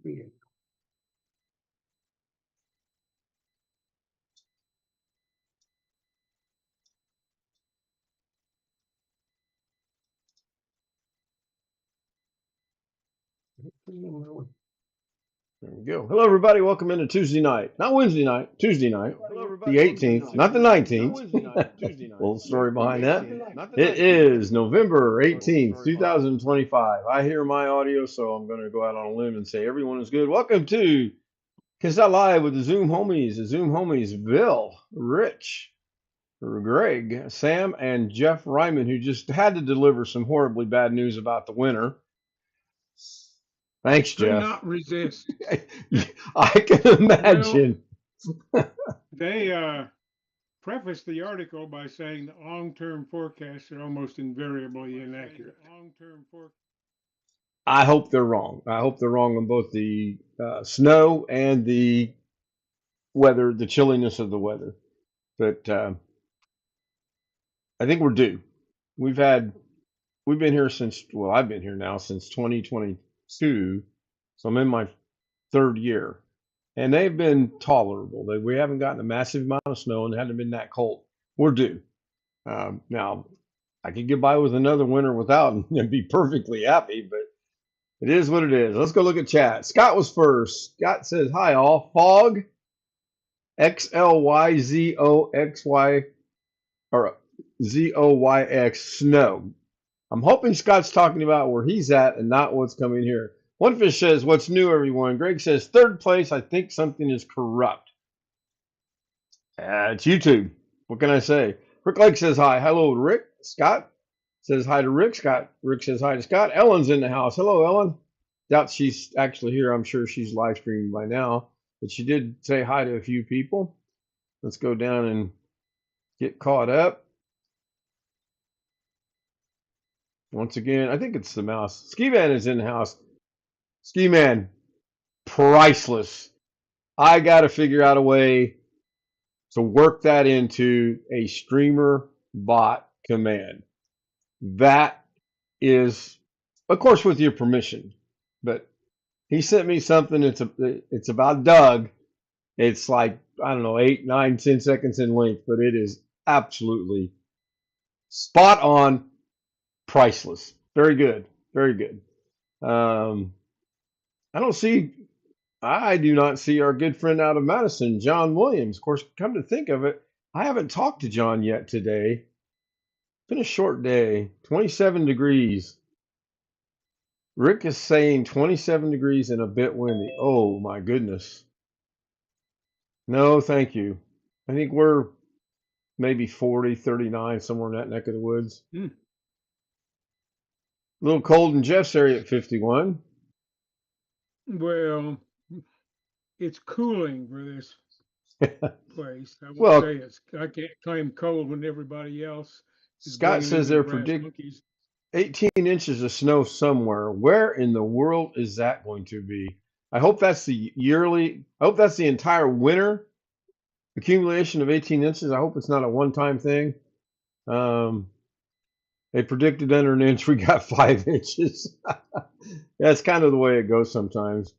There we go. Hello, everybody. Welcome into Tuesday night. Not Wednesday night, Tuesday night. The 18th, not the 19th. Little story behind that. It is November 18th, 2025. I hear my audio, so I'm going to go out on a limb and say everyone is good. Welcome to Kiss Live with the Zoom homies, Bill, Rich, Greg, Sam, and Jeff Ryman, who just had to deliver some horribly bad news about the winter. Thanks, Jeff. Could not resist. I can imagine. Well, they prefaced the article by saying that long-term forecasts are almost invariably inaccurate. I hope they're wrong. I hope they're wrong on both the snow and the weather, the chilliness of the weather. But I think we're due. We've been here since, well, I've been here now since 2022, so I'm in my third year, and they've been tolerable. We haven't gotten a massive amount of snow, and it hasn't been that cold. We're due. Now, I could get by with another winter without and be perfectly happy, but it is what it is. Let's go look at chat. Scott was first. Scott says, hi, all. Fog, XLYZOXY, or ZOYX, snow. I'm hoping Scott's talking about where he's at and not what's coming here. One Fish says, what's new, everyone? Greg says, third place. I think something is corrupt. It's YouTube. What can I say? Rick Lake says hi. Hello, Rick. Scott says hi to Rick. Rick says hi to Scott. Ellen's in the house. Hello, Ellen. Doubt she's actually here. I'm sure she's live streaming by now. But she did say hi to a few people. Let's go down and get caught up. Once again, I think it's the mouse. Ski Man is in the house. Ski Man, priceless. I got to figure out a way to work that into a streamer bot command. That is, of course, with your permission. But he sent me something. It's about Doug. It's like, I don't know, 8, 9, 10 seconds in length, but it is absolutely spot on, priceless. Very good. Very good. I do not see our good friend out of Madison, John Williams. Of course, come to think of it, I haven't talked to John yet today. It's been a short day. 27 degrees. Rick is saying 27 degrees and a bit windy. Oh, my goodness. No, thank you. I think we're maybe 40, 39, somewhere in that neck of the woods. A little cold in Jeff's area at 51. Well, it's cooling for this place. I Well, say I can't claim cold when everybody else is Scott bringing says in their they're brass predicting monkeys. 18 inches of snow somewhere. Where in the world is that going to be? I hope that's the entire winter accumulation of 18 inches. I hope it's not a one-time thing. They predicted under an inch. We got 5 inches. That's kind of the way it goes sometimes.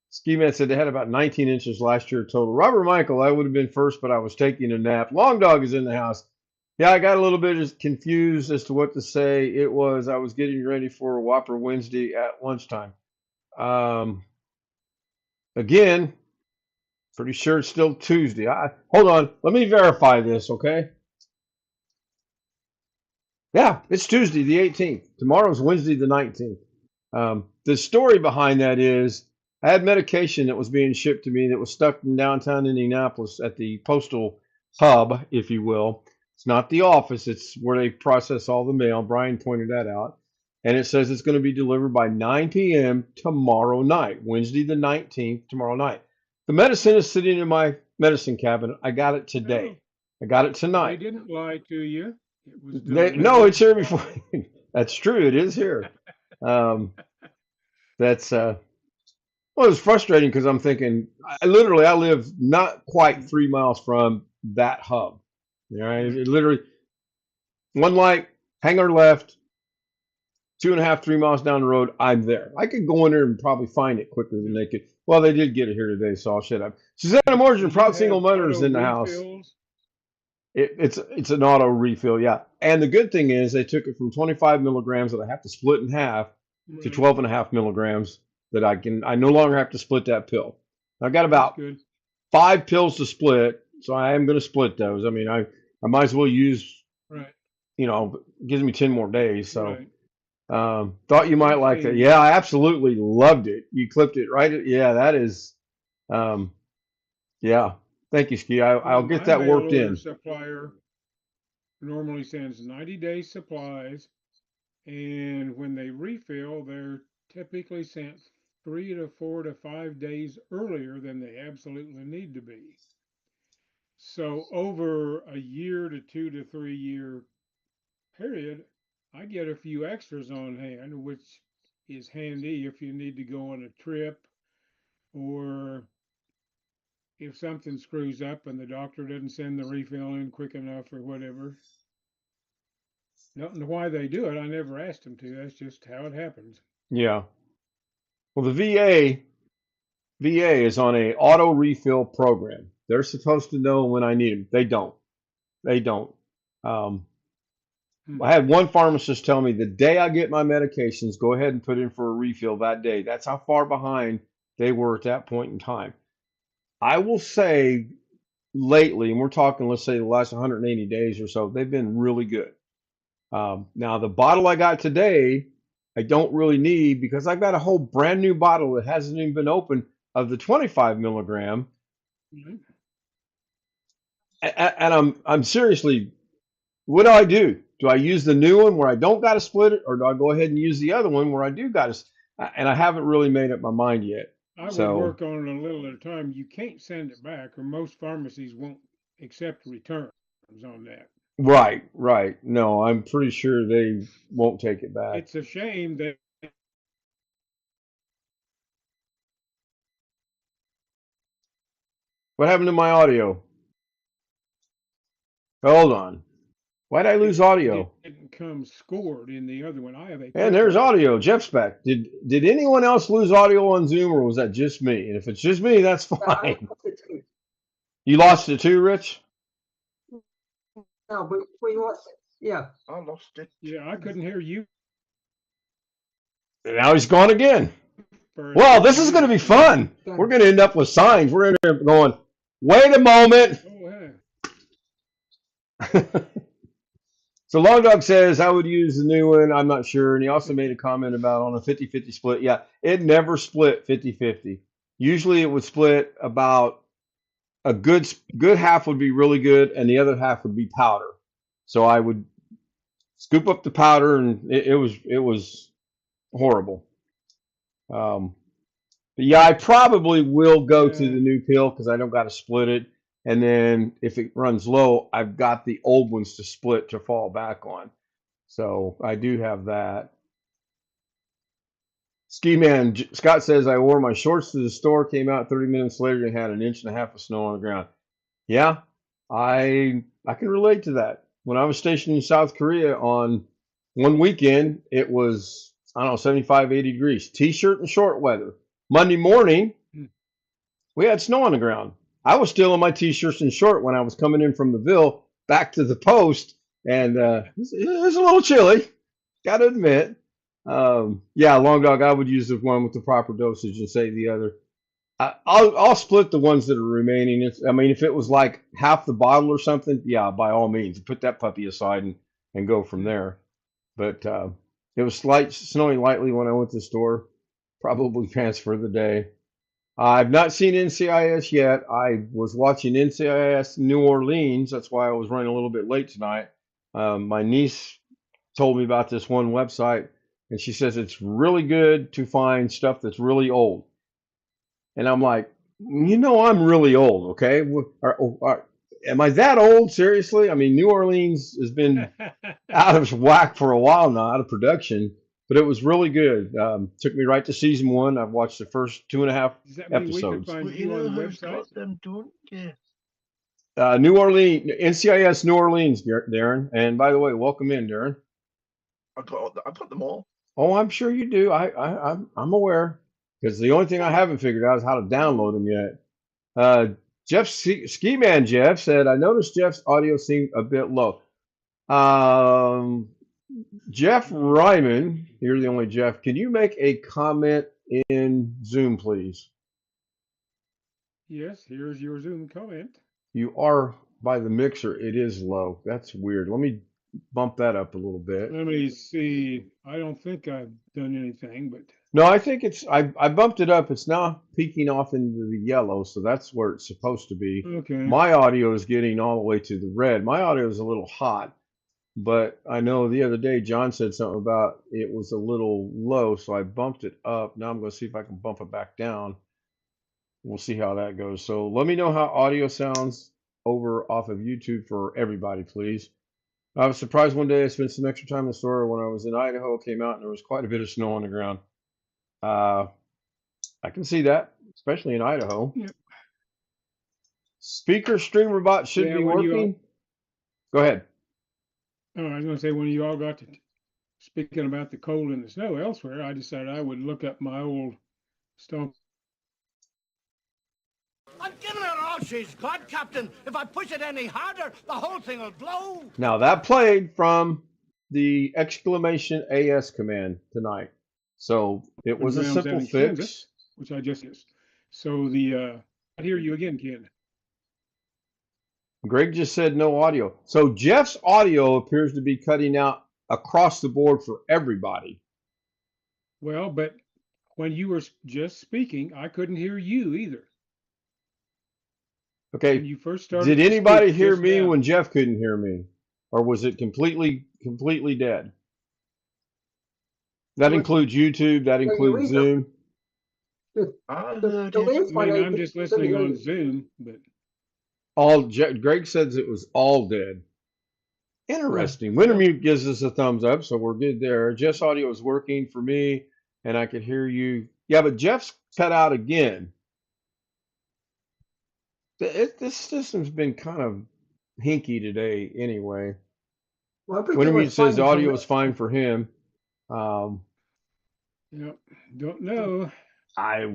Ski Man said they had about 19 inches last year total. Robert Michael, I would have been first, but I was taking a nap. Long Dog is in the house. Yeah, I got a little bit confused as to what to say. I was getting ready for a Whopper Wednesday at lunchtime. Again, pretty sure it's still Tuesday. Hold on. Let me verify this, okay? Yeah, it's Tuesday the 18th. Tomorrow's Wednesday the 19th. The story behind that is I had medication that was being shipped to me that was stuck in downtown Indianapolis at the postal hub, if you will. It's not the office. It's where they process all the mail. Brian pointed that out. And it says it's going to be delivered by 9 p.m. tomorrow night, Wednesday the 19th, tomorrow night. The medicine is sitting in my medicine cabinet. I got it today. I got it tonight. They didn't lie to you. It was no, it's here before. That's true. It is here. That's well, it's frustrating because I'm thinking I live not quite 3 miles from that hub. You know, it literally one light, hanger left, 2.5, 3 miles down the road, I'm there. I could go in there and probably find it quicker than they could. Well, they did get it here today, so I'll shut up. Susanna Do Morgan, you proud single have mother, is auto in the house. refills? It's an auto refill, yeah. And the good thing is they took it from 25 milligrams that I have to split in half to Right. 12.5 milligrams that I no longer have to split that pill. I've got That's about good. 5 pills to split, so I am going to split those. I mean, I might as well use, Right. it gives me 10 more days. So Right. thought you It's a might like that. shame. Yeah, I absolutely loved it. You clipped it right. Yeah, that is, um, yeah. Thank you, Ski. Well, I'll get my that mail worked order in. supplier normally sends 90-day supplies, and when they refill, they're typically sent 3 to 4 to 5 days earlier than they absolutely need to be. So over a year to 2 to 3 year period, I get a few extras on hand, which is handy if you need to go on a trip or if something screws up and the doctor doesn't send the refill in quick enough or whatever. Don't know why they do it. I never asked them to. That's just how it happens. Yeah. Well, the VA is on a auto refill program. They're supposed to know when I need them. They don't. They don't. Um, Hmm. I had one pharmacist tell me the day I get my medications, go ahead and put in for a refill that day. That's how far behind they were at that point in time. I will say lately, and we're talking, let's say the last 180 days or so, they've been really good. Now, the bottle I got today, I don't really need because I've got a whole brand new bottle that hasn't even been opened of the 25 milligram. Right. And I'm seriously, what do I do? Do I use the new one where I don't got to split it, or do I go ahead and use the other one where I do got to? And I haven't really made up my mind yet. I would So, work on it a little at a time. You can't send it back, or most pharmacies won't accept returns on that. right, right. No, I'm pretty sure they won't take it back. It's a shame that What happened to my audio? Hold on. Why did I it lose audio? didn't come scored in the other one. I have a And clip there's of it. audio. Jeff's back. Did anyone else lose audio on Zoom, or was that just me? And if it's just me, that's I fine. lost it too. You lost it too, Rich? No, but we lost it. Yeah. I lost it. Yeah, I couldn't hear you And now he's gone again. for a Well, couple this is going to minutes be there. fun. We're going to end up with signs. We're in there going, wait a moment. Oh, yeah. So Long Dog says I would use the new one. I'm not sure. And he also made a comment about on a 50-50 split. Yeah, it never split 50-50. Usually it would split about a good half would be really good and the other half would be powder. So I would scoop up the powder and it was horrible. Um, but yeah, I probably will go to Yeah. the new pill because I don't got to split it. And then if it runs low, I've got the old ones to split to fall back on. So I do have that. Ski Man Scott says I wore my shorts to the store, came out 30 minutes later and had an inch and a half of snow on the ground. Yeah, I can relate to that. When I was stationed in South Korea on one weekend, it was I don't know 75, 80 degrees, t-shirt and short weather. Monday morning, Hmm. we had snow on the ground. I was still in my t-shirts and short when I was coming in from the Ville back to the post, and it was a little chilly. Got to admit. Yeah, Long Dog, I would use the one with the proper dosage and say the other. I'll split the ones that are remaining. I mean, if it was like half the bottle or something, yeah, by all means, put that puppy aside and go from there. But it was snowing lightly when I went to the store. Probably pants for the day. I've not seen NCIS yet. I was watching NCIS New Orleans. That's why I was running a little bit late tonight. My niece told me about this one website, and she says it's really good to find stuff that's really old. And I'm like, I'm really old, okay? Am I that old? Seriously? I mean, New Orleans has been out of whack for a while now, out of production, but it was really good. Took me right to season one. I've watched the first two and a half Does that mean we could episodes. find But you you on know the who's website? got them, don't you? New Orleans, NCIS New Orleans, Darren. And by the way, welcome in, Darren. I got them all. Oh, I'm sure you do. I'm aware because the only thing I haven't figured out is how to download them yet. Ski Man Jeff said, I noticed Jeff's audio seemed a bit low. Um, Jeff Ryman, you're the only Jeff. Can you make a comment in Zoom, please? Yes, here's your Zoom comment. You are by the mixer. It is low. That's weird. Let me bump that up a little bit. Let me see. I don't think I've done anything, but No, I think I bumped it up. It's now peaking off into the yellow, so that's where it's supposed to be. okay. My audio is getting all the way to the red. My audio is a little hot, but I know the other day John said something about it was a little low, so I bumped it up. Now I'm going to see if I can bump it back down. We'll see how that goes. So let me know how audio sounds over off of YouTube for everybody, please. I was surprised one day I spent some extra time in the store when I was in Idaho, came out and there was quite a bit of snow on the ground. Uh, I can see that, especially in Idaho. Yep. Speaker streamer bot should Yeah, be when you all, working. Go ahead. oh, I was going to say, when you all got to speaking about the cold and the snow elsewhere, I decided I would look up my old stomp. I'm giving her all she's got, Captain. If I push it any harder, the whole thing will blow. Now that played from the exclamation AS command tonight. So it was a Grounds out simple in fix. Kansas, which I just used. So I hear you again, kid. Greg just said no audio. So Jeff's audio appears to be cutting out across the board for everybody. Well, but when you were just speaking, I couldn't hear you either. When Okay. you first started Did to anybody speak hear just me now, when Jeff couldn't hear me? Or was it completely dead? That Well, includes YouTube, that yeah, you includes read the, Zoom. the, I the, heard the it. last I one mean, I I'm just couldn't listening hear on you. Zoom, but Greg says it was all dead. Interesting. Wintermute gives us a thumbs up, so we're good there. Jeff's audio is working for me, and I could hear you. Yeah, but Jeff's cut out again. This system's been kind of hinky today anyway. Well, everything Wintermute was says fine until audio is fine for him. yep, don't know. I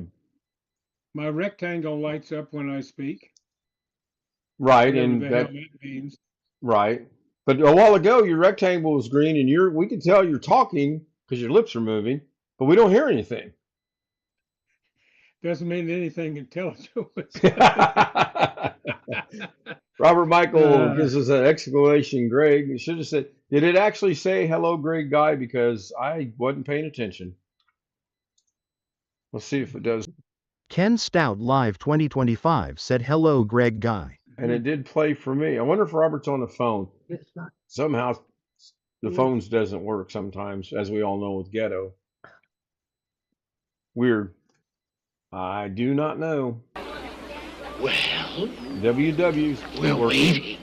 My rectangle lights up when I speak, right, whatever and the hell that that means. right. But a while ago, your rectangle was green, and we can tell you're talking because your lips are moving, but we don't hear anything. Doesn't mean anything intelligent was Robert Michael uh, gives us an exclamation, Greg. You should have said, did it actually say hello, Greg Guy? Because I wasn't paying attention. Let's see if it does. Ken Stout Live 2025 said hello Greg Guy. And it did play for me. I wonder if Robert's on the phone. it's not. Somehow the Yeah. phones doesn't work sometimes, as we all know with ghetto. Weird. I do not know. Well, WW's we're working. waiting.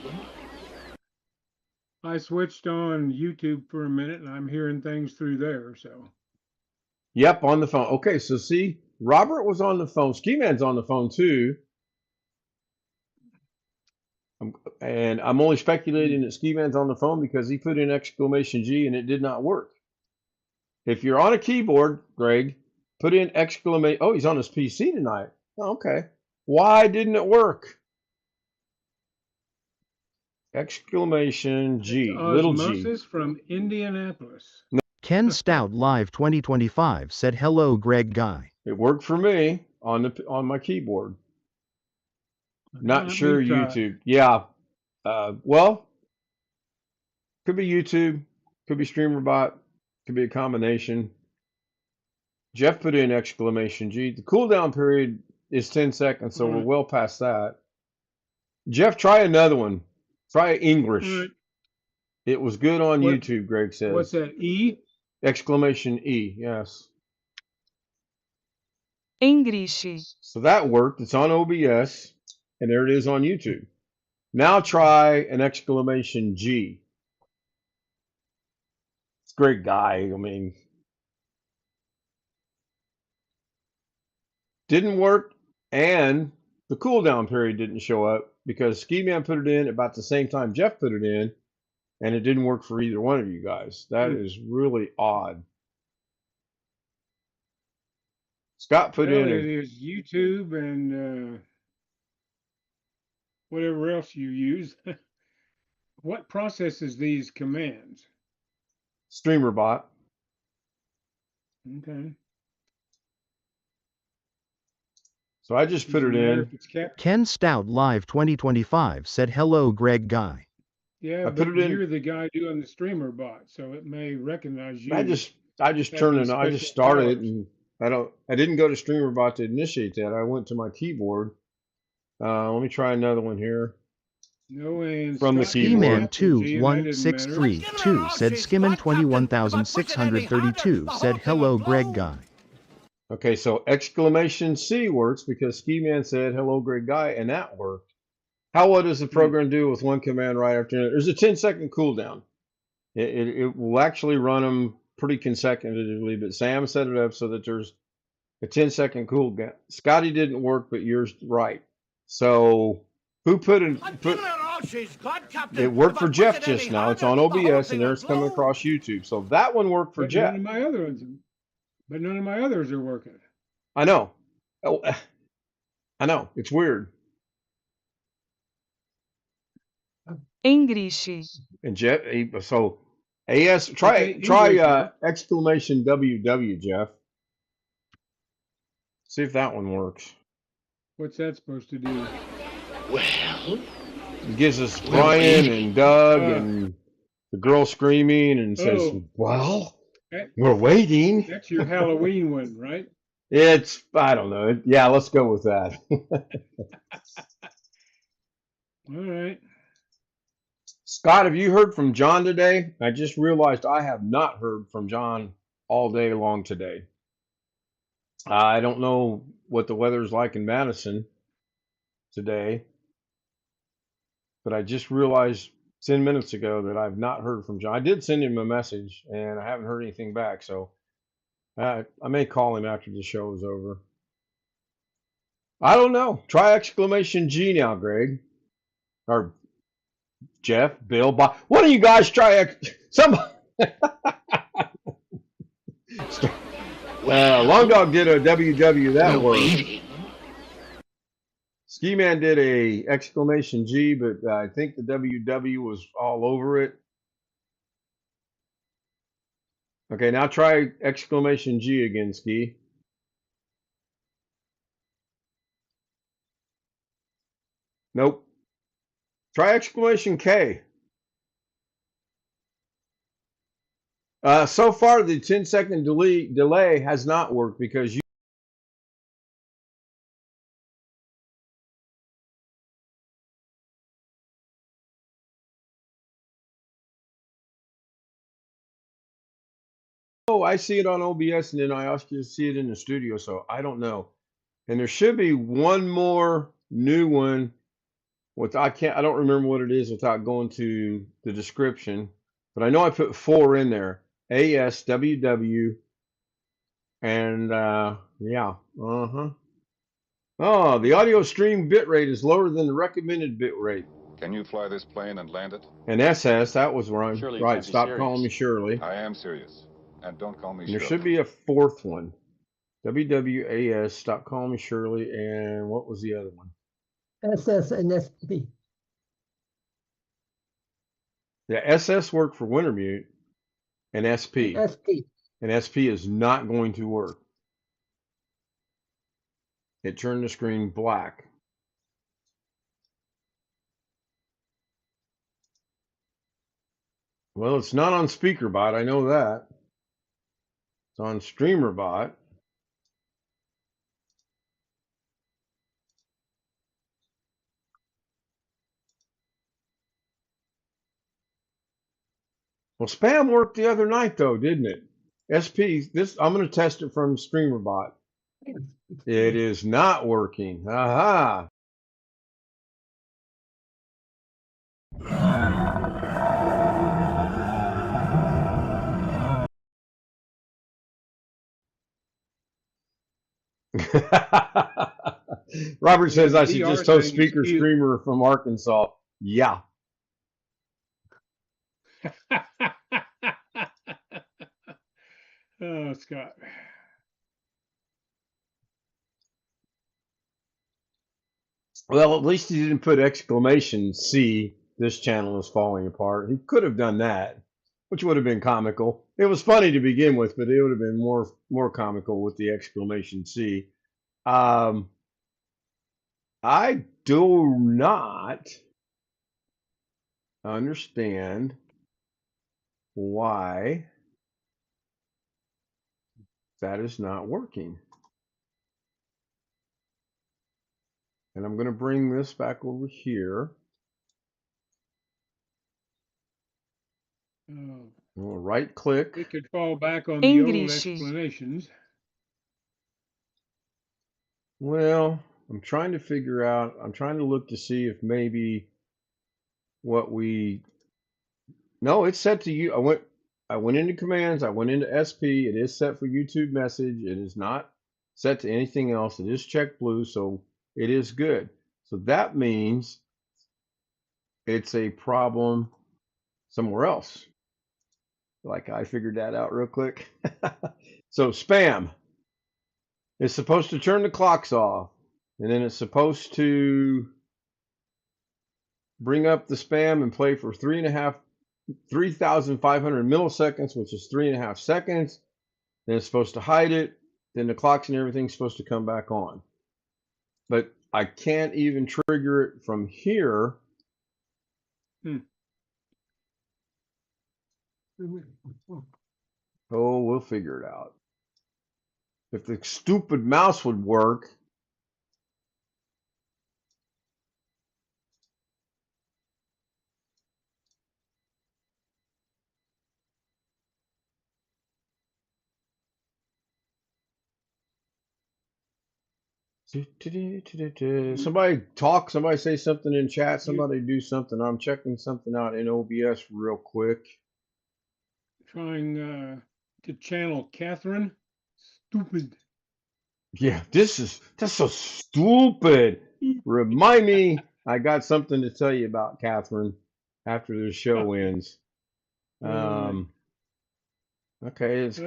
I switched on YouTube for a minute and I'm hearing things through there. So Yep, on the phone. Okay, so see, Robert was on the phone. Ski Man's on the phone too. And I'm only speculating that Ski Man's on the phone because he put in exclamation G and it did not work. If you're on a keyboard, Greg, put in exclamation. Oh, he's on his PC tonight. Oh, okay. Why didn't it work? Exclamation G, little g. Osmosis from Indianapolis. Ken Stout Live 2025 said hello Greg Guy. It worked for me on my keyboard. Not Let sure me try. YouTube. Yeah. Well, could be YouTube, could be StreamerBot, could be a combination. Jeff put in exclamation G. The cooldown period is 10 seconds, so we're Alright. well past that. Jeff, try another one. Try English. Alright. It was good on What- YouTube, Greg says. What's that? E? Exclamation E, yes. English. So that worked. It's on OBS, and there it is on YouTube. Now try an exclamation G. It's a great guy. I mean, didn't work, and the cooldown period didn't show up because Ski Man put it in about the same time Jeff put it in, and it didn't work for either one of you guys. That is really odd. Scott put Well, in it a is YouTube and whatever else you use. What processes these commands? streamer bot. Okay. So I just put Doesn't it matter in. if it's cap. Ken Stout Live 2025 said hello Greg Guy. Yeah, I put but it in. you're the guy doing the streamer bot, so it may recognize I you just I just turned having it. I just special started it, powers. and I didn't go to streamer bot to initiate that. I went to my keyboard. Let me try another one here No, and from the Scott did a keyboard. capital G, and that didn't matter. But give her Skiman21632 all said she's got, Captain. If I push it any harder, Skiman21632 the whole said thing'll hello Greg blow. Guy. Okay, so exclamation C works because Ski Man said hello, great guy, and that worked. What does the Hmm. program do with one command right after it? There's a 10-second cooldown. It will actually run them pretty consecutively, but Sam set it up so that there's a 10-second cooldown. Scotty didn't work, but yours right. So who put I've put given her all she's got, Captain. it worked If for I push Jeff it any just now. It's harder, on the whole OBS and thing'll there's coming blow. across YouTube. So that one worked for But none Jeff. of my other ones. But none of my others are working. I know. Oh, I know. It's weird. English. And Jeff, so AS, Okay, try English work. exclamation WW, Jeff. See if that one works. What's that supposed to do? It gives us Brian and Doug and the girl screaming and says, Oh, "Well, that, we're waiting." that's your Halloween one, right? I don't know. Yeah, let's go with that. All right. Scott, have you heard from John today? I just realized I have not heard from John all day long today. I don't know what the weather's like in Madison today, but I just realized 10 minutes ago that I've not heard from John. I did send him a message and I haven't heard anything back, so I may call him after the show is over. I don't know. Try exclamation G now, Greg. Or Jeff, Bill, Bob. Why don't you guys try somebody? Long Dog did a WW that worked. Ski Man did a exclamation G, but I think the WW was all over it. Okay, now try exclamation G again, Ski. Nope. Try exclamation K. So far, the 10-second delay has not worked because you. Oh, I see it on OBS, and then I also see it in the studio, so I don't know. And there should be one more new one. I don't remember what it is without going to the description, but I know I put 4 in there. ASWW, and yeah, Oh, the audio stream bitrate is lower than the recommended bitrate. Can you fly this plane and land it? And SS, that was wrong. Surely you Right, can't be stop calling me serious. Shirley. I am serious. And don't call me And there Shirley. should be a 4th one. WWAS, stop calling me Shirley. And what was the other one? SS and SP. Yeah, SS worked for Wintermute and SP. SP. And SP is not going to work. It turned the screen black. Well, it's not on SpeakerBot, I know that. It's on StreamerBot. Well, spam worked the other night though, didn't it? SP, I'm going to test it from StreamerBot. It is not working. Aha. Robert Yeah, says the I should DR just host thing is Speaker cute. Streamer from Arkansas. Yeah. Oh, Scott. Well, at least he didn't put exclamation C. This channel is falling apart. He could have done that, which would have been comical. It was funny to begin with, but it would have been more comical with the exclamation C. Um, I do not understand why that is not working. And I'm going to bring this back over here. Oh, We'll right click. we could fall back on the old English. explanations. Well, I'm trying to figure out, I'm trying to look to see if maybe what we, no, it's set to you. I went into commands, I went into SP. It is set for YouTube message. It is not set to anything else. It is checked blue, so it is good. So that means it's a problem somewhere else. Like I figured that out real quick. So spam is supposed to turn the clocks off, and then it's supposed to bring up the spam and play for 3,500 milliseconds, which is 3.5 seconds. Then it's supposed to hide it. Then the clocks and everything's supposed to come back on. But I can't even trigger it from here. Oh, we'll figure it out. If the stupid mouse would work. Somebody talk, somebody say something in chat, somebody do something. I'm checking something out in OBS real quick. Trying to channel Catherine. Stupid. Yeah, that's so stupid. Remind me, I got something to tell you about Catherine after the show ends. Okay, it's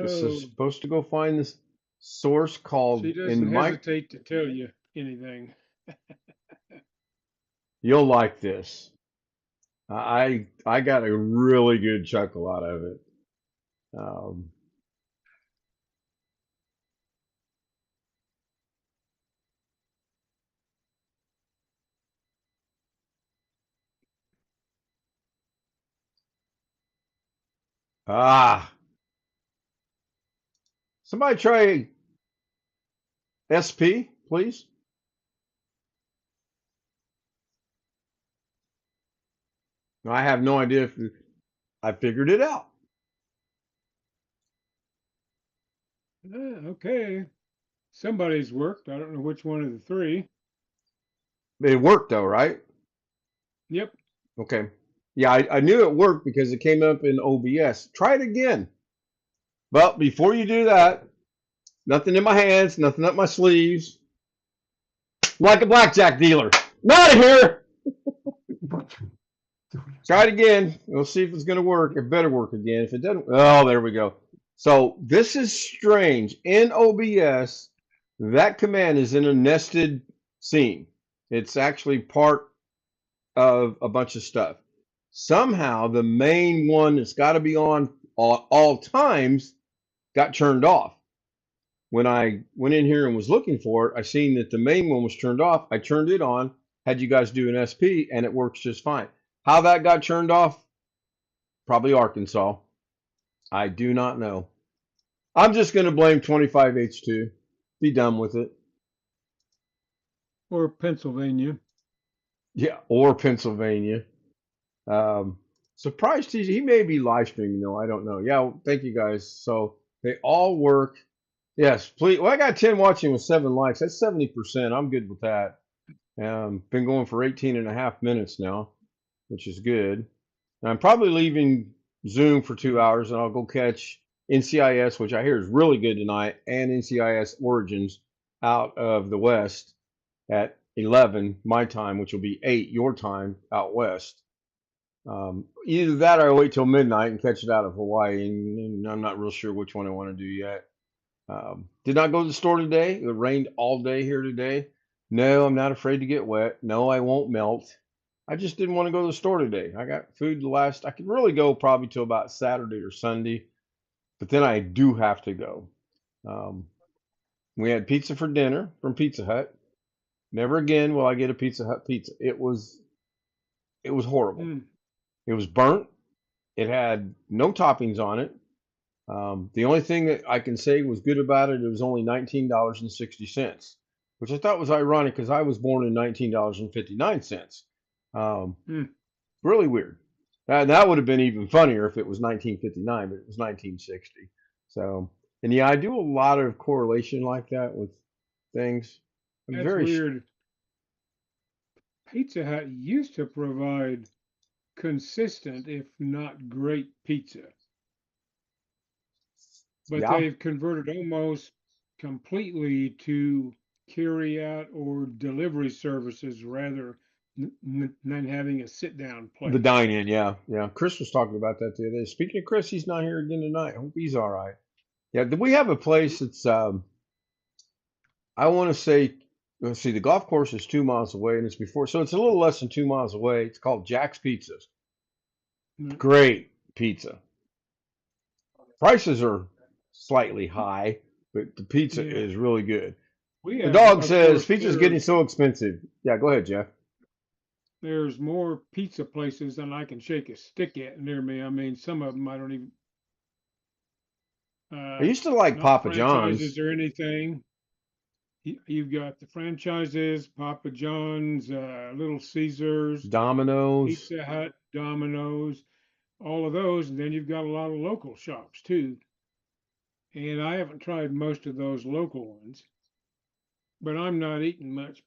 supposed to go find this source called She doesn't hesitate to tell you anything. You'll like this. I got a really good chuckle out of it. Somebody try SP, please. I have no idea if I figured it out. Okay. Somebody's worked. I don't know which one of the three. It worked though, right? Yep. Okay. Yeah, I knew it worked because it came up in OBS. Try it again. But before you do that, nothing in my hands, nothing up my sleeves. Like a blackjack dealer. I'm out of here. Try it again. We'll see if it's going to work. It better work again. If it doesn't, oh, there we go. So this is strange. In OBS, that command is in a nested scene. It's actually part of a bunch of stuff. Somehow the main one that's got to be on all times got turned off. When I went in here and was looking for it, I seen that the main one was turned off. I turned it on, had you guys do an SP, and it works just fine. How that got turned off? Probably Arkansas. I do not know. I'm just going to blame 25H2. Be done with it. Or Pennsylvania. Yeah, or Pennsylvania. Surprised he may be live streaming though. I don't know. Yeah, thank you guys. So they all work. Yes, please. Well, I got 10 watching with 7 likes. That's 70%. I'm good with that. Been going for 18.5 minutes now, which is good. And I'm probably leaving Zoom for 2 hours, and I'll go catch NCIS, which I hear is really good tonight, and NCIS Origins out of the West at 11 my time, which will be 8 your time out west. Either that or I wait till midnight and catch it out of Hawaii, and I'm not real sure which one I want to do yet. Did not go to the store today. It rained all day here today. No, I'm not afraid to get wet. No, I won't melt. I just didn't want to go to the store today. I got food the last, I could really go probably till about Saturday or Sunday, but then I do have to go. Um, we had pizza for dinner from Pizza Hut. Never again will I get a Pizza Hut pizza. It was horrible. Mm. It was burnt. It had no toppings on it. The only thing that I can say was good about it, it was only $19.60, which I thought was ironic because I was born in $19.59. Um, Mm. really weird. That would have been even funnier if it was 1959, but it was 1960. So, and yeah, I do a lot of correlation like that with things. I'm That's very, weird. Pizza Hut used to provide consistent, if not great, pizza, but yeah, they've converted almost completely to carry out or delivery services rather than having a sit down the place. dine-in, yeah, yeah. Chris was talking about that the other day. Speaking of Chris, he's not here again tonight. I hope he's all right. Yeah, we have a place that's I want to say, let's see, the golf course is 2 miles away, and it's before, so it's a little less than 2 miles away. It's called Jack's Pizzas. Mm. Great pizza. Prices are slightly high, but the pizza Yeah, is really good. we The have, dog of says course, pizza's getting so expensive. Yeah, go ahead, Jeff. there's more pizza places than I can shake a stick at near me. I mean, some of them I don't even, I uh, used to like not Papa John's, franchises or anything. You've got the franchises, Papa John's, Little Caesars, Domino's. Pizza Hut, Domino's, all of those, and then you've got a lot of local shops too. And I haven't tried most of those local ones, but I'm not eating much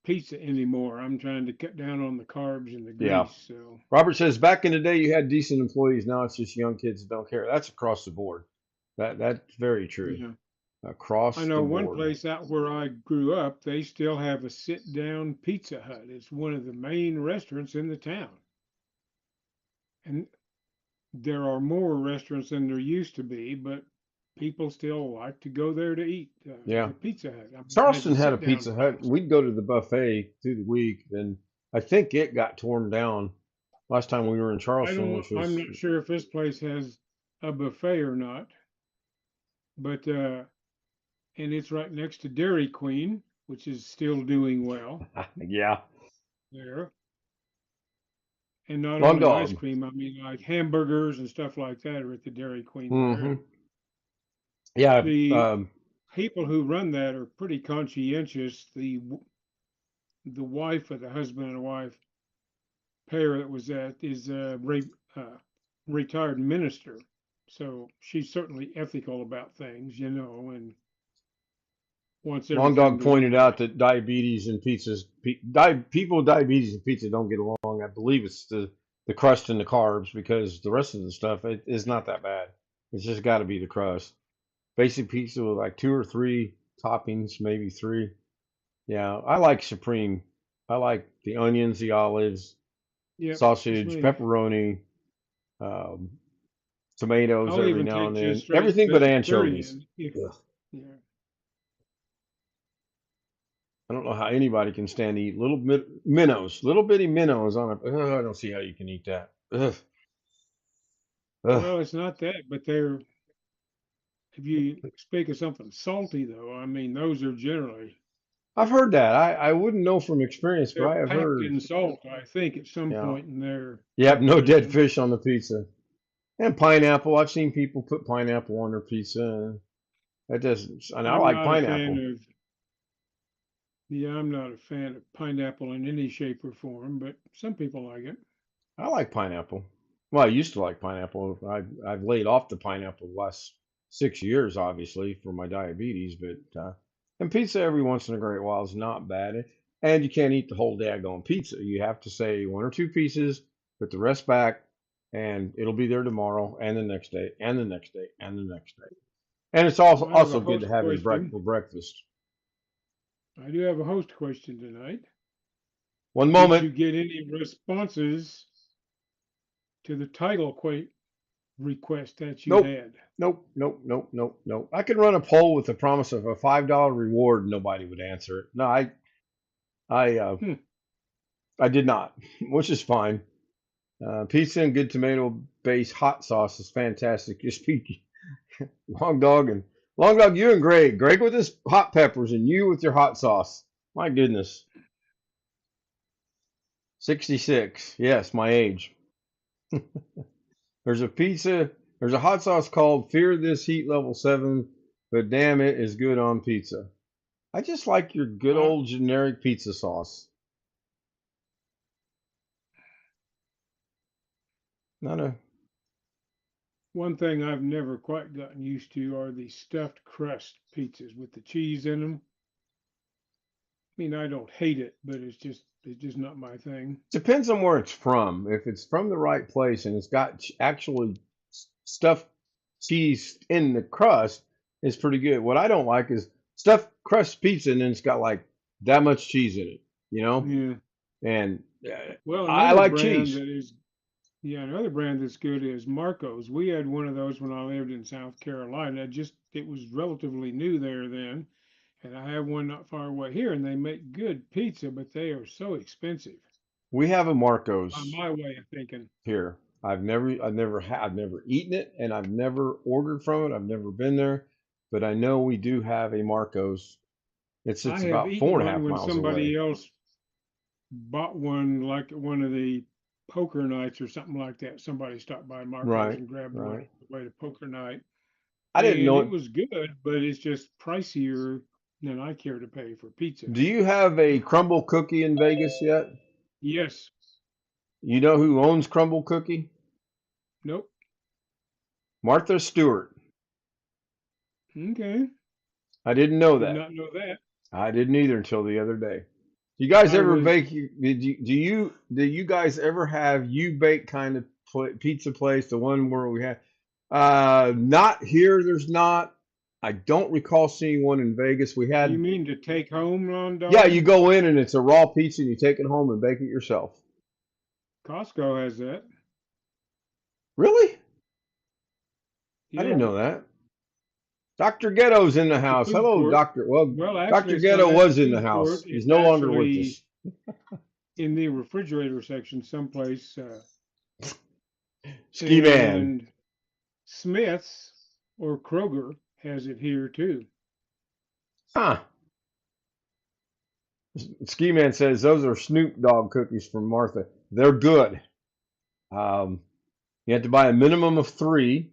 pizza anymore. I'm trying to cut down on the carbs and the Yeah. grease. So, Robert says back in the day you had decent employees. Now it's just young kids that don't care. That's across the board. That's very true. yeah. I Across the know one board. place out where I grew up, they still have a sit down Pizza Hut. It's one of the main restaurants in the town. And there are more restaurants than there used to be, but people still like to go there to eat Yeah. the Pizza Hut. I mean, as a Charleston had a sit down Pizza Hut. place. We'd go to the buffet through the week, and I think it got torn down last time we were in Charleston, which I'm was not sure if this place has a buffet or not, but and it's right next to Dairy Queen, which is still doing well yeah. there. And not Long only ice dog. cream, I mean like hamburgers and stuff like that are at the Dairy Queen there. Hmm. And Yeah. the people who run that are pretty conscientious. The wife of the husband and wife pair that was at is a retired minister, so she's certainly ethical about things, and wants Long everything dog to look pointed out right. that diabetes and pizzas, people with diabetes and pizza don't get along. I believe it's the crust and the carbs because the rest of the stuff is not that bad. It's just got to be the crust. Basic pizza with like two or three toppings, maybe three. Yeah, I like supreme. I like the onions, the olives, Yep, that's sausage, me. pepperoni, um, tomatoes I'll every even now take and just then. straight Everything but anchovies. vegetarian if Ugh. yeah. I don't know how anybody can stand to eat little minnows, little bitty minnows on a. Ugh, I don't see how you can eat that. Ugh, ugh. Well, it's not that, but they're if you speak of something salty though, I mean those are generally I've heard that. I wouldn't know from experience, but they're I have packed heard. in salt, I think, at some Yeah. point in their Yep. No dead preparation. fish on the pizza. And pineapple. I've seen people put pineapple on their pizza. And that doesn't. And I I'm like not a fan pineapple. of Yeah, I'm not a fan of pineapple in any shape or form, but some people like it. I like pineapple. Well, I used to like pineapple. I've laid off the pineapple the last 6 years, obviously, for my diabetes. But and pizza every once in a great while is not bad. And you can't eat the whole daggone pizza. You have to say one or two pieces, put the rest back, and it'll be there tomorrow, and the next day, and the next day, and the next day. And it's also I have a also good to host have it question. for breakfast. I do have a host question tonight. One Did you moment. get any responses to the title request that you Nope. had? Nope. Nope. Nope. Nope. Nope. I could run a poll with the promise of a $5 reward. Nobody would answer it. No, I Hmm. I did not, which is fine. Pizza and good tomato based hot sauce is fantastic. Just be long dog and long dog. You and Greg with his hot peppers, and you with your hot sauce. My goodness, 66. Yes, my age. There's a pizza. There's a hot sauce called Fear This Heat Level 7, but damn it is good on pizza. I just like your good I, old generic pizza sauce. Not a. One thing I've never quite gotten used to are the stuffed crust pizzas with the cheese in them. I mean, I don't hate it, but it's just not my thing. Depends on where it's from. If it's from the right place and it's got actually stuffed cheese in the crust, it's pretty good. What I don't like is stuffed crust pizza and then it's got like that much cheese in it, you know? Yeah. And Well, I another like brand cheese. that is yeah, another brand that's good is Marco's. We had one of those when I lived in South Carolina. It was relatively new there then, and I have one not far away here, and they make good pizza, but they are so expensive. We have a By Marco's my way of thinking. here. I've never eaten it and I've never ordered from it. I've never been there, but I know we do have a Marco's. It I sits have about four eaten and a one half when miles away. somebody else bought one, like at one of the poker nights or something like that. Somebody stopped by Marco's Right, and grabbed one on right. the way to poker night, I didn't and know it it. was good, but it's just pricier than I care to pay for pizza. Do you have a crumble cookie in Vegas yet? Yes. You know who owns Crumble Cookie? Nope. Martha Stewart. Okay. I didn't know Did that. not know that. I didn't either until the other day. You guys I ever was bake? Do you guys ever have you bake kind of pizza place? The one where we had, not here. There's not. I don't recall seeing one in Vegas. We You had, mean to take home, Lawn yeah. Dog? You go in and it's a raw pizza and you take it home and bake it yourself. Costco has that. Really? I didn't Yeah. know that. Dr. Ghetto's in the The house. food Hello, court. Doctor. Well, Well, actually, Dr. it's not Ghetto at the was in the food court. house. He's It's no longer with actually us. in the refrigerator section someplace. Ski Man. And Smith's or Kroger has it here too. Huh. Ski Man says those are Snoop Dogg cookies from Martha. They're good. You have to buy a minimum of 3,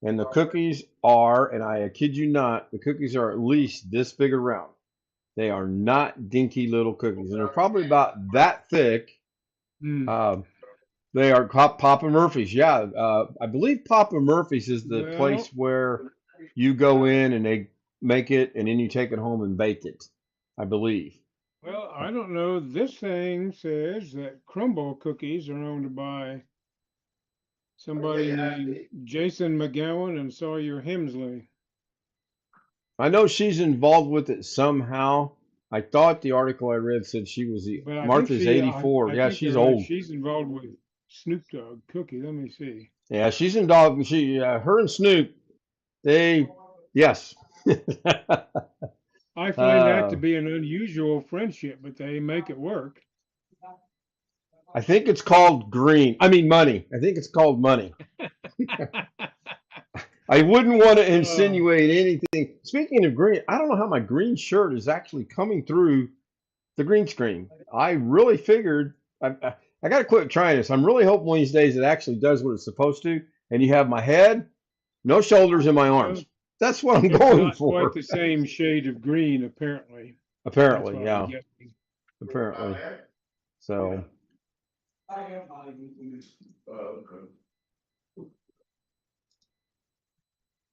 and the cookies are, and I kid you not, the cookies are at least this big around. They are not dinky little cookies, and they're probably about that thick. Mm. They are Papa Murphy's. Yeah, I believe Papa Murphy's is the place Well, where you go in and they make it, and then you take it home and bake it. I believe. well, I don't know. This thing says that Crumble Cookies are owned by somebody named Jason McGowan and Sawyer Hemsley. I know she's involved with it somehow. I thought the article I read said she was the But Martha's 84. I Yeah, think she's they're right. old. She's involved with Snoop Dogg Cookie. Let me see. Yeah, she's in dog. Her and Snoop, they, yes. I find that uh, to be an unusual friendship, but they make it work. I think it's called green. I mean, money. I think it's called money. I wouldn't want to insinuate anything. Speaking of green, I don't know how my green shirt is actually coming through the green screen. I really figured I got to quit trying this. I'm really hoping one of these days it actually does what it's supposed to. And you have my head, no shoulders, and my arms. Well, That's what I'm it's going not quite for. the same shade of green, apparently. That's Apparently, what I'm yeah. guessing. Apparently. So,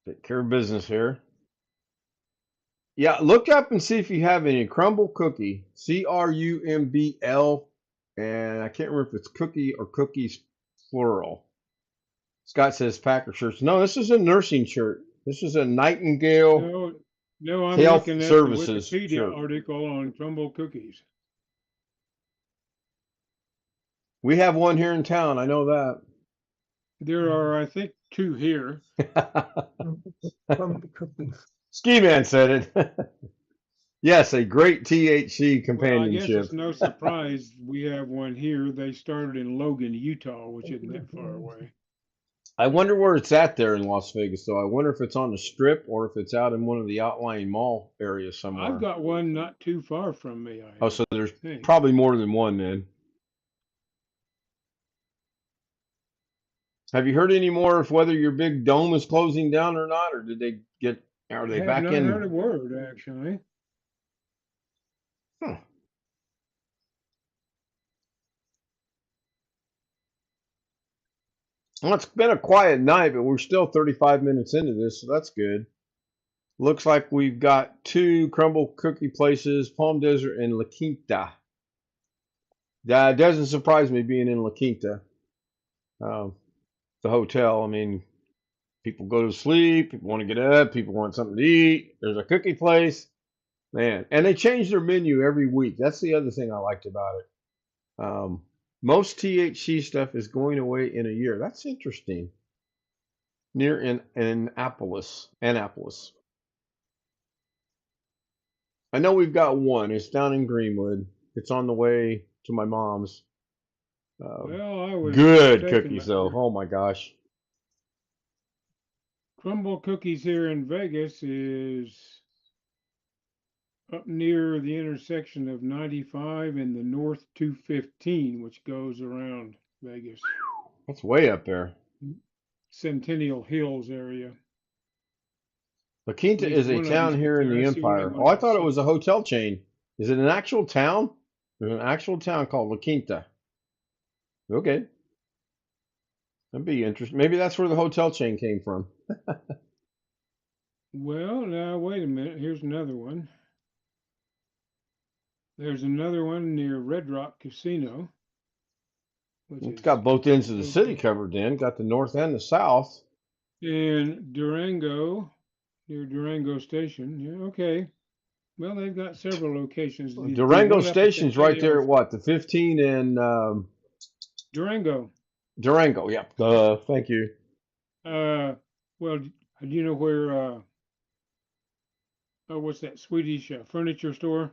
take care of business here. Yeah, look up and see if you have any crumble cookie, Crumbl, and I can't remember if it's cookie or cookies plural. Scott says Packer shirts. No, this is a nursing shirt. This is a Nightingale No, no, I'm Health looking at the Services Wikipedia shirt. article on Crumble Cookies. We have one here in town. I know There are, I think, 2 here. that. Crumble cookies. Ski Man said it. Yes, a great THC Well, I guess companionship. it's no surprise we have one here. They started in Logan, Utah, which isn't that far away. I wonder where it's at there in Las Vegas, though. I wonder if it's on the strip or if it's out in one of the outlying mall areas I've somewhere. got one not too far from me, Oh, I so there's think. probably more than one then. Have you heard any more of whether your big dome is closing down or not, or are I they have back not heard a in? word, actually. Huh. Well, it's been a quiet night, but we're still 35 minutes into this, so that's good. Looks like we've got two crumble cookie places, Palm Desert and La Quinta. That doesn't surprise me being in La Quinta, um, the hotel. I mean, people go to sleep, people want to get up, people want something to eat. There's a cookie place, man, and they change their menu every week. That's the other thing I liked about it. Most THC stuff is going away in a year. That's interesting. Near in Annapolis. I know we've got one. It's down in Greenwood. It's on the way to my mom's. Um, Well, I was Good mistaken cookies, there. though. Oh my gosh. Crumble Cookies here in Vegas is up near the intersection of 95 and the North 215, which goes around Vegas. That's way up there. Centennial Hills area. La At Quinta least is a one of them's town up here in there. the That's the only Empire. one Oh, I I thought it saw. was a hotel chain. Is it an actual town? There's an actual town called La Quinta. Okay. That'd be interesting. Maybe that's where the hotel chain came from. Well, now wait a minute. Here's another one. There's another one near Red Rock Casino, which It's is got both ends of the city located covered in. Got the north and the south. in Durango, near Durango Station. Yeah, okay. Well, they've got several locations. The Durango one up at Station's right there Centennial, at what? The 15 and Durango. Durango. Yep. Thank you. Well, do you know where? Oh, what's that Swedish furniture store?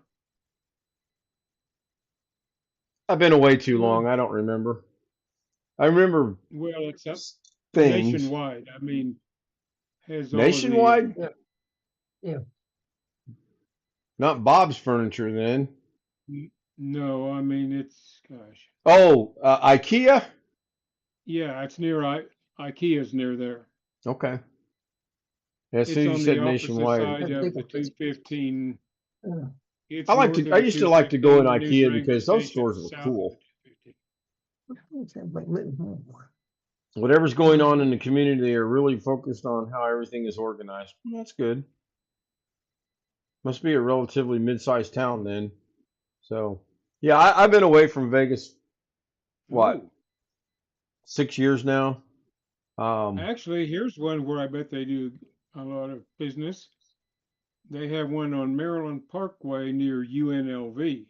I've been away too Well, long. I don't remember. I remember it's up things. nationwide. I mean, has all of the. Nationwide? Yeah. Yeah. Not Bob's Furniture then. No, I mean it's gosh. Oh, IKEA? Yeah, it's near IKEA's near there. Okay. Yeah, as It's soon as you on the said opposite nationwide. side of the 215. Yeah. It's north I of the used to like to go in 215. The new IKEA Durango because those station stores is were south of the cool. 215. Like little more. Whatever's going on in the community, they are really focused on how everything is organized. Well, that's good. Must be a relatively mid-sized town then. So, yeah, I've been away from Vegas, what, Oh, 6 years now? actually, here's one where I bet they do a lot of business. They have one on Maryland Parkway near UNLV.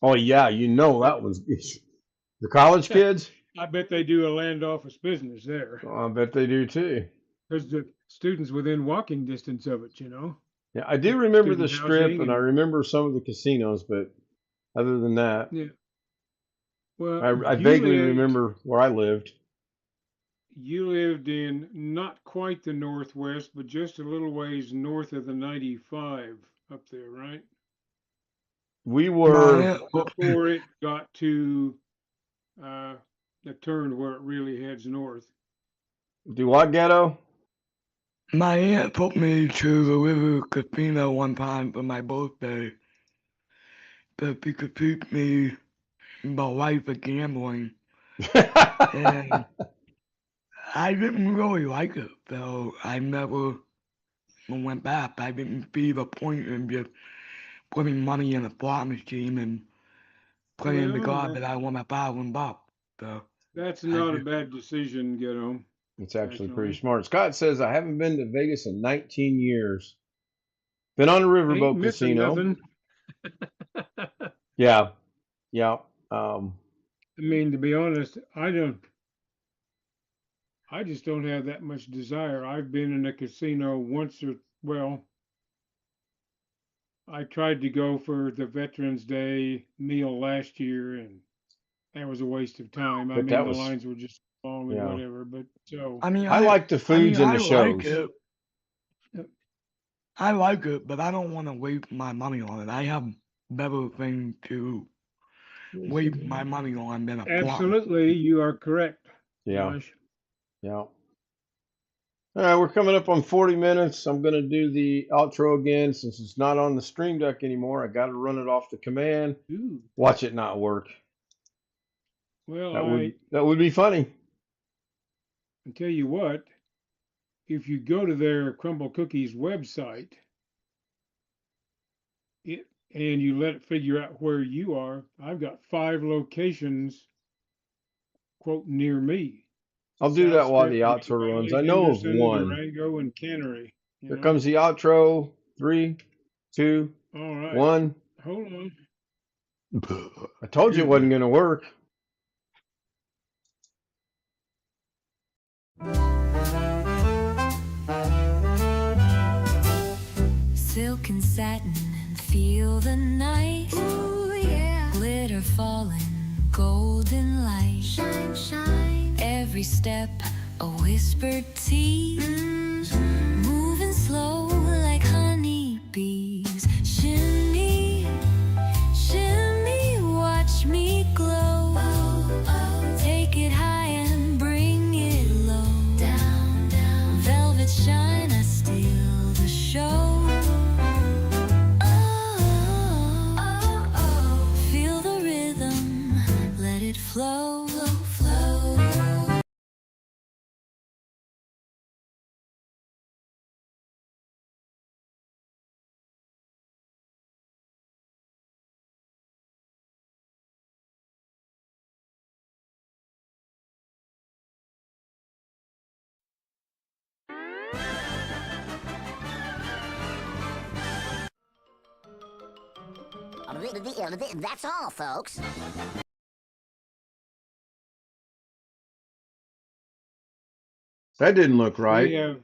Oh, yeah, you know that was the college kids. I bet they do a land office business there Oh, I bet they do too. because the students within walking distance of it, Yeah, I do remember the student strip housing and I and remember some of the casinos, but other than that, yeah. Well, I vaguely remember where I lived. you lived in not quite the northwest, but just a little ways north of the 95 up there, right? We were, Before it got to the turn where it really heads north. do what ghetto? My aunt took me to the River Casino one time for my birthday, but she could teach me the life of gambling, and I didn't really like it, so I never went back. I didn't see the point in just putting money in a slot machine and praying to Well, God that I won $1,000. So that's I not a just, bad decision, It's actually pretty actually. smart. Scott says, I haven't been to Vegas in 19 years. Been on a Ain't riverboat missing casino. nothing. Yeah, yeah. I mean, to be honest, I just don't have that much desire. I've been in a casino once or, well, I tried to go for the Veterans Day meal last year, and that was a waste of time. I But mean, that the was, lines were just long and yeah. whatever. But so, I mean, I like the I mean, foods and I the like shows. it. I like it, but I don't want to waste my money on it. I have better things to waste my money on than a plum. absolutely, you are correct, Yeah, Josh. yeah. All right, we're coming up on 40 minutes. I'm going to do the outro again since it's not on the stream deck anymore. I got to run it off the command. Ooh. Watch it not work. Well, That would be funny. I tell you what, if you go to their Crumble Cookies website, and you let it figure out where you are, I've got 5 locations, quote, near me. I'll do South that while Strip, the Mill outro runs. Valley, I know of Henderson, one. Durango, and Cannery. You Here know? comes the outro. 3, 2, All right. 1. Hold on. I told you it wasn't going to work. Silk and satin and feel the night. Ooh, yeah. Glitter falling, golden light. Shine, shine. Every step a whispered tease. Moving slow like honey bees. Shimmy, shimmy, watch me glow. Take it high and bring it low. Down, down. Velvet shine, I steal the show. Feel the rhythm, let it flow, flow. That's all, folks. That didn't look We right. have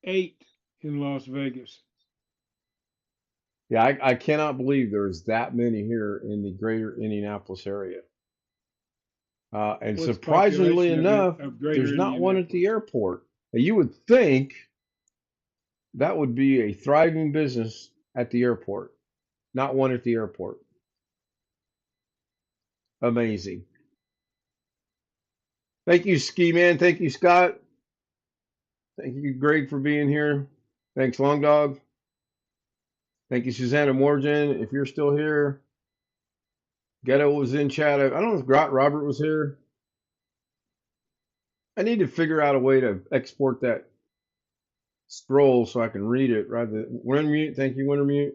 8 in Las Vegas. Yeah, I cannot believe there's that many here in the greater Indianapolis area. And What's surprisingly population enough, of greater there's not one at the Indianapolis? airport. Now, you would think that would be a thriving business at the airport. Not one at the airport. Amazing. Thank you, Ski Man. Thank you, Scott. Thank you, Greg, for being here. Thanks, Long Dog. Thank you, Susanna Morgan. If you're still here, Ghetto was in chat. I don't know if Robert was here. I need to figure out a way to export that scroll so I can read it rather than Wintermute. Thank you, Wintermute.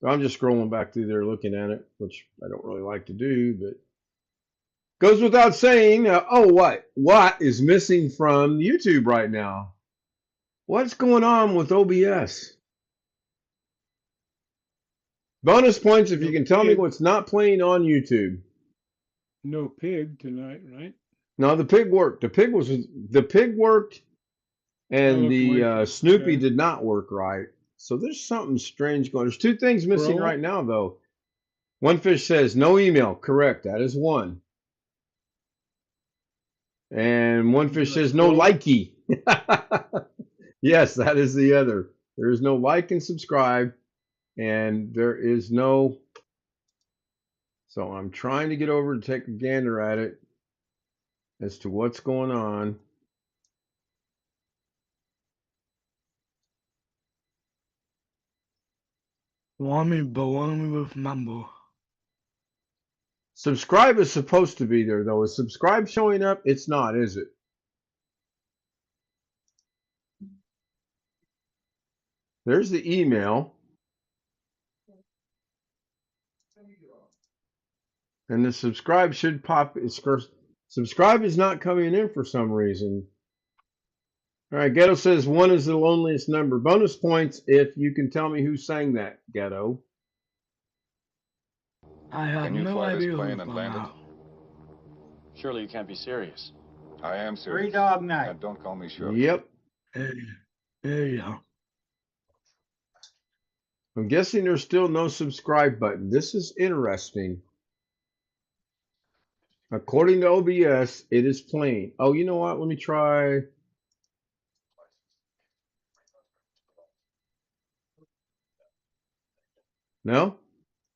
I'm just scrolling back through there looking at it, which I don't really like to do, but goes without saying. What is missing from YouTube right now? What's going on with OBS? Bonus points if you can tell me what's not playing on YouTube. No pig tonight, right? No, the pig worked. The pig worked, and the Snoopy did not work right. So there's something strange going. There's 2 things missing right now, though. One Fish says no email. Correct. That is one. And One Fish says no likey. Yes, that is the other. There is no like and subscribe, and there is no. So I'm trying to get over to take a gander at it as to what's going on. Want me baloney with number. Subscribe is supposed to be there, though. Is subscribe showing up? It's not, is it? There's the email. And the subscribe should pop. Subscribe is not coming in for some reason. All right, Ghetto says 1 is the loneliest number. Bonus points if you can tell me who sang that, Ghetto. I have Can you no fly idea this who's plane and going land out. it? Surely you can't be serious. I am serious. 3 Dog Night. And don't call me Shirley. Yep. Hey, there you go. I'm guessing there's still no subscribe button. This is interesting. According to OBS, it is plain. Oh, you know what? Let me try. No,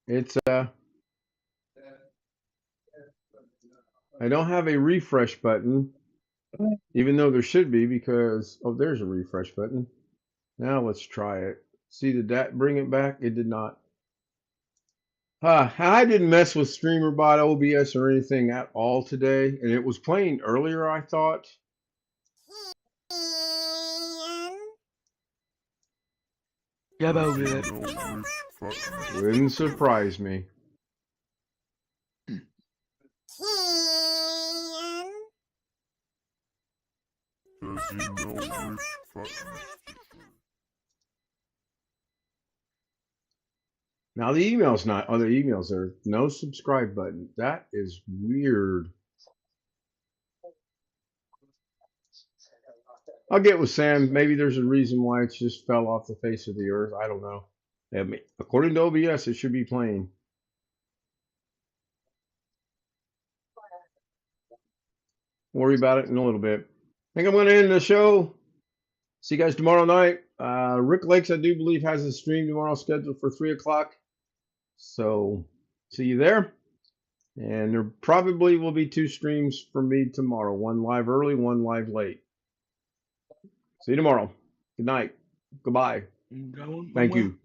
it's I don't have a refresh button, even though there should be because oh, there's a refresh button. Now let's try it. See, did that bring it back? It did not. I didn't mess with StreamerBot OBS or anything at all today, and it was playing earlier, I thought. Get over it. Wouldn't surprise me. Now the email's not. Oh, the emails there. No subscribe button. That is weird. I'll get with Sam. Maybe there's a reason why it just fell off the face of the earth. I don't know. According to OBS, it should be playing. Worry about it in a little bit. I think I'm going to end the show. See you guys tomorrow night. Rick Lakes, I do believe, has a stream tomorrow scheduled for 3 o'clock. So see you there. And there probably will be 2 streams for me tomorrow. One live early, one live late. See you tomorrow. Good night. Goodbye. Thank you.